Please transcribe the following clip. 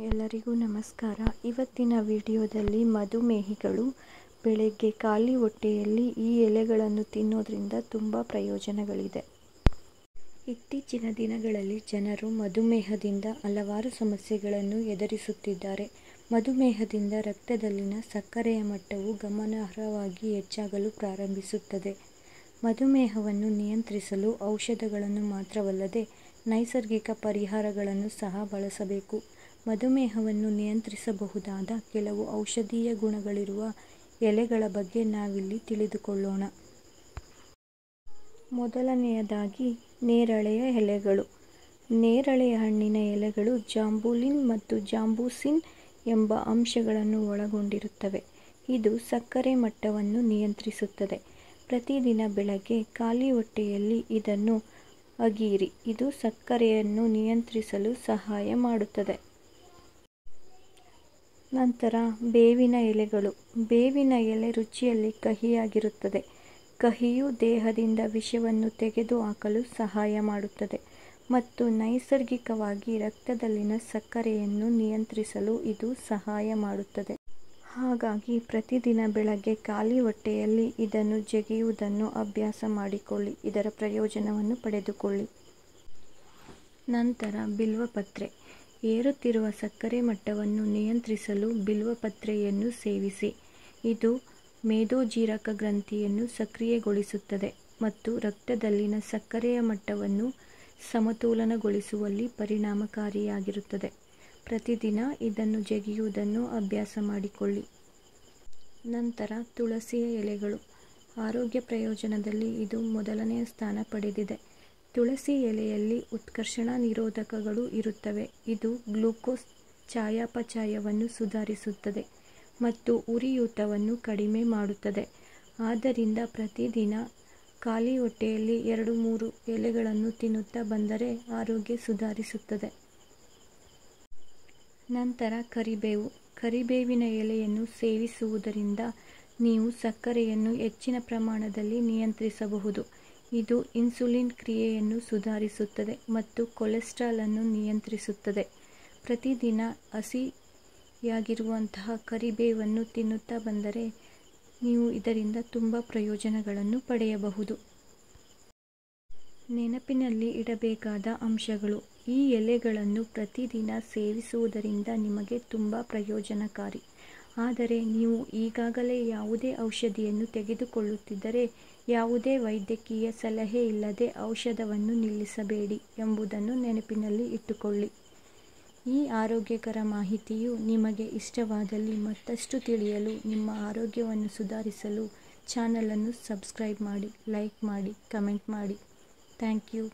ಎಲ್ಲರಿಗೂ ನಮಸ್ಕಾರ. ಇವತ್ತಿನ ವಿಡಿಯೋದಲ್ಲಿ ಮಧುಮೇಹಿಗಳು ಬೆಳಗ್ಗೆ ಖಾಲಿ ಹೊಟ್ಟೆಯಲ್ಲಿ ಈ ಎಲೆಗಳನ್ನು ತಿನ್ನೋದ್ರಿಂದ ತುಂಬ ಪ್ರಯೋಜನಗಳಿದೆ. ಇತ್ತೀಚಿನ ದಿನಗಳಲ್ಲಿ ಜನರು ಮಧುಮೇಹದಿಂದ ಹಲವಾರು ಸಮಸ್ಯೆಗಳನ್ನು ಎದುರಿಸುತ್ತಿದ್ದಾರೆ. ಮಧುಮೇಹದಿಂದ ರಕ್ತದಲ್ಲಿನ ಸಕ್ಕರೆಯ ಮಟ್ಟವು ಗಮನಾರ್ಹವಾಗಿ ಹೆಚ್ಚಾಗಲು ಪ್ರಾರಂಭಿಸುತ್ತದೆ. ಮಧುಮೇಹವನ್ನು ನಿಯಂತ್ರಿಸಲು ಔಷಧಗಳನ್ನು ಮಾತ್ರವಲ್ಲದೆ ನೈಸರ್ಗಿಕ ಪರಿಹಾರಗಳನ್ನು ಸಹ ಬಳಸಬೇಕು. ಮಧುಮೇಹವನ್ನು ನಿಯಂತ್ರಿಸಬಹುದಾದ ಕೆಲವು ಔಷಧೀಯ ಗುಣಗಳಿರುವ ಎಲೆಗಳ ಬಗ್ಗೆ ನಾವಿಲ್ಲಿ ತಿಳಿದುಕೊಳ್ಳೋಣ. ಮೊದಲನೆಯದಾಗಿ ನೇರಳೆಯ ಎಲೆಗಳು. ನೇರಳೆಯ ಹಣ್ಣಿನ ಎಲೆಗಳು ಜಾಂಬುಲಿನ್ ಮತ್ತು ಜಾಂಬೂಸಿನ್ ಎಂಬ ಅಂಶಗಳನ್ನು ಒಳಗೊಂಡಿರುತ್ತವೆ. ಇದು ಸಕ್ಕರೆ ಮಟ್ಟವನ್ನು ನಿಯಂತ್ರಿಸುತ್ತದೆ. ಪ್ರತಿದಿನ ಬೆಳಗ್ಗೆ ಖಾಲಿ ಹೊಟ್ಟೆಯಲ್ಲಿ ಇದನ್ನು ಅಗಿಯಿರಿ. ಇದು ಸಕ್ಕರೆಯನ್ನು ನಿಯಂತ್ರಿಸಲು ಸಹಾಯ ಮಾಡುತ್ತದೆ. ನಂತರ ಬೇವಿನ ಎಲೆಗಳು. ಬೇವಿನ ಎಲೆ ರುಚಿಯಲ್ಲಿ ಕಹಿಯಾಗಿರುತ್ತದೆ. ಕಹಿಯು ದೇಹದಿಂದ ವಿಷವನ್ನು ತೆಗೆದುಹಾಕಲು ಸಹಾಯ ಮಾಡುತ್ತದೆ ಮತ್ತು ನೈಸರ್ಗಿಕವಾಗಿ ರಕ್ತದಲ್ಲಿನ ಸಕ್ಕರೆಯನ್ನು ನಿಯಂತ್ರಿಸಲು ಇದು ಸಹಾಯ ಮಾಡುತ್ತದೆ. ಹಾಗಾಗಿ ಪ್ರತಿದಿನ ಬೆಳಗ್ಗೆ ಖಾಲಿ ಹೊಟ್ಟೆಯಲ್ಲಿ ಇದನ್ನು ಜಗಿಯುವುದನ್ನು ಅಭ್ಯಾಸ ಮಾಡಿಕೊಳ್ಳಿ. ಇದರ ಪ್ರಯೋಜನವನ್ನು ಪಡೆದುಕೊಳ್ಳಿ. ನಂತರ ಬಿಲ್ವಪತ್ರೆ. ಏರುತ್ತಿರುವ ಸಕ್ಕರೆ ಮಟ್ಟವನ್ನು ನಿಯಂತ್ರಿಸಲು ಬಿಲ್ವಪತ್ರೆಯನ್ನು ಸೇವಿಸಿ. ಇದು ಮೇದೋಜೀರಕ ಗ್ರಂಥಿಯನ್ನು ಸಕ್ರಿಯಗೊಳಿಸುತ್ತದೆ ಮತ್ತು ರಕ್ತದಲ್ಲಿನ ಸಕ್ಕರೆಯ ಮಟ್ಟವನ್ನು ಸಮತೋಲನಗೊಳಿಸುವಲ್ಲಿ ಪರಿಣಾಮಕಾರಿಯಾಗಿರುತ್ತದೆ. ಪ್ರತಿದಿನ ಇದನ್ನು ಜಗಿಯುವುದನ್ನು ಅಭ್ಯಾಸ ಮಾಡಿಕೊಳ್ಳಿ. ನಂತರ ತುಳಸಿಯ ಎಲೆಗಳು. ಆರೋಗ್ಯ ಪ್ರಯೋಜನದಲ್ಲಿ ಇದು ಮೊದಲನೆಯ ಸ್ಥಾನ ಪಡೆದಿದೆ. ತುಳಸಿ ಎಲೆಯಲ್ಲಿ ಉತ್ಕರ್ಷಣ ನಿರೋಧಕಗಳು ಇರುತ್ತವೆ. ಇದು ಗ್ಲೂಕೋಸ್ ಚಯಾಪಚಯವನ್ನು ಸುಧಾರಿಸುತ್ತದೆ ಮತ್ತು ಉರಿಯೂತವನ್ನು ಕಡಿಮೆ ಮಾಡುತ್ತದೆ. ಆದ್ದರಿಂದ ಪ್ರತಿದಿನ ಖಾಲಿ ಹೊಟ್ಟೆಯಲ್ಲಿ 2-3 ಎಲೆಗಳನ್ನು ತಿನ್ನುತ್ತಾ ಬಂದರೆ ಆರೋಗ್ಯ ಸುಧಾರಿಸುತ್ತದೆ. ನಂತರ ಕರಿಬೇವು. ಕರಿಬೇವಿನ ಎಲೆಯನ್ನು ಸೇವಿಸುವುದರಿಂದ ನೀವು ಸಕ್ಕರೆಯನ್ನು ಹೆಚ್ಚಿನ ಪ್ರಮಾಣದಲ್ಲಿ ನಿಯಂತ್ರಿಸಬಹುದು. ಇದು ಇನ್ಸುಲಿನ್ ಕ್ರಿಯೆಯನ್ನು ಸುಧಾರಿಸುತ್ತದೆ ಮತ್ತು ಕೊಲೆಸ್ಟ್ರಾಲ್ ಅನ್ನು ನಿಯಂತ್ರಿಸುತ್ತದೆ. ಪ್ರತಿದಿನ ಹಸಿಯಾಗಿರುವಂತಹ ಕರಿಬೇವನ್ನು ತಿನ್ನುತ್ತಾ ಬಂದರೆ ನೀವು ಇದರಿಂದ ತುಂಬ ಪ್ರಯೋಜನಗಳನ್ನು ಪಡೆಯಬಹುದು. ನೆನಪಿನಲ್ಲಿ ಇಡಬೇಕಾದ ಅಂಶಗಳು. ಈ ಎಲೆಗಳನ್ನು ಪ್ರತಿದಿನ ಸೇವಿಸುವುದರಿಂದ ನಿಮಗೆ ತುಂಬ ಪ್ರಯೋಜನಕಾರಿ. ಆದರೆ ನೀವು ಈಗಾಗಲೇ ಯಾವುದೇ ಔಷಧಿಯನ್ನು ತೆಗೆದುಕೊಳ್ಳುತ್ತಿದ್ದರೆ ಯಾವುದೇ ವೈದ್ಯಕೀಯ ಸಲಹೆ ಇಲ್ಲದೆ ಔಷಧವನ್ನು ನಿಲ್ಲಿಸಬೇಡಿ ಎಂಬುದನ್ನು ನೆನಪಿನಲ್ಲಿ ಇಟ್ಟುಕೊಳ್ಳಿ. ಈ ಆರೋಗ್ಯಕರ ಮಾಹಿತಿಯು ನಿಮಗೆ ಇಷ್ಟವಾದಲ್ಲಿ ಮತ್ತಷ್ಟು ತಿಳಿಯಲು, ನಿಮ್ಮ ಆರೋಗ್ಯವನ್ನು ಸುಧಾರಿಸಲು ಚಾನಲನ್ನು ಸಬ್ಸ್ಕ್ರೈಬ್ ಮಾಡಿ, ಲೈಕ್ ಮಾಡಿ, ಕಮೆಂಟ್ ಮಾಡಿ. Thank you.